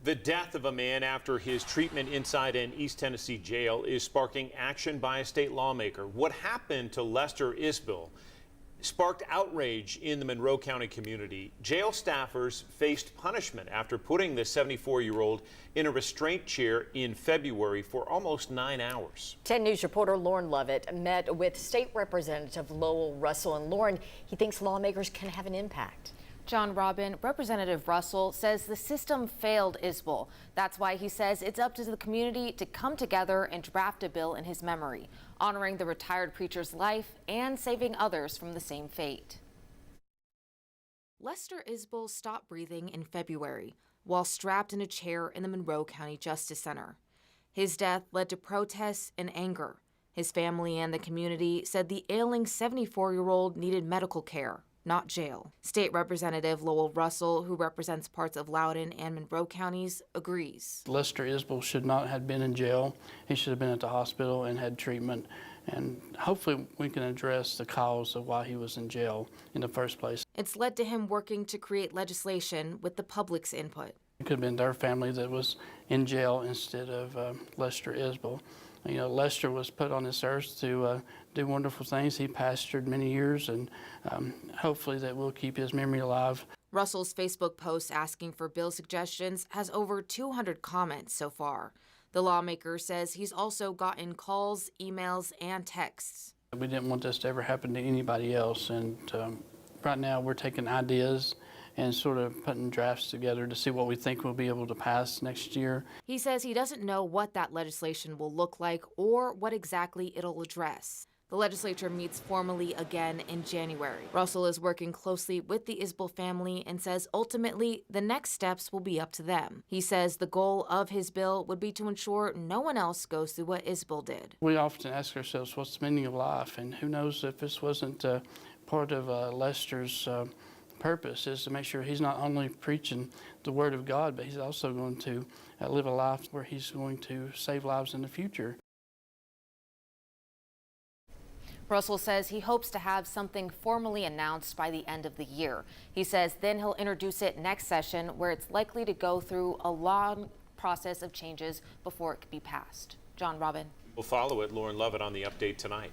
The death of a man after his treatment inside an East Tennessee jail is sparking action by a state lawmaker. What happened to Lester Isbell sparked outrage in the Monroe County community. Jail staffers faced punishment after putting the 74-year-old in a restraint chair in February for almost 9 hours. 10 News reporter Lauren Lovett met with State Representative Lowell Russell. And Lauren, he thinks lawmakers can have an impact. John Robin, Representative Russell says the system failed Isbell. That's why he says it's up to the community to come together and draft a bill in his memory, honoring the retired preacher's life and saving others from the same fate. Lester Isbell stopped breathing in February while strapped in a chair in the Monroe County Justice Center. His death led to protests and anger. His family and the community said the ailing 74-year-old needed medical care, not jail. State Representative Lowell Russell, who represents parts of Loudoun and Monroe counties, agrees. Lester Isbell should not have been in jail. He should have been at the hospital and had treatment. And hopefully we can address the cause of why he was in jail in the first place. It's led to him working to create legislation with the public's input. It could have been their family that was in jail instead of Lester Isbell. You know, Lester was put on this earth to do wonderful things. He pastored many years, and hopefully that will keep his memory alive. Russell's Facebook post asking for bill suggestions has over 200 comments so far. The lawmaker says he's also gotten calls, emails, and texts. We didn't want this to ever happen to anybody else, and right now we're taking ideas and sort of putting drafts together to see what we think we'll be able to pass next year. He says he doesn't know what that legislation will look like or what exactly it'll address. The legislature meets formally again in January. Russell is working closely with the Isbell family and says ultimately the next steps will be up to them. He says the goal of his bill would be to ensure no one else goes through what Isbell did. We often ask ourselves, what's the meaning of life? And who knows if this wasn't part of Lester's purpose is to make sure he's not only preaching the Word of God, but he's also going to live a life where he's going to save lives in the future. Russell says he hopes to have something formally announced by the end of the year. He says then he'll introduce it next session, where it's likely to go through a long process of changes before it can be passed. John Robin. We'll follow it. Lauren Lovett on the update tonight.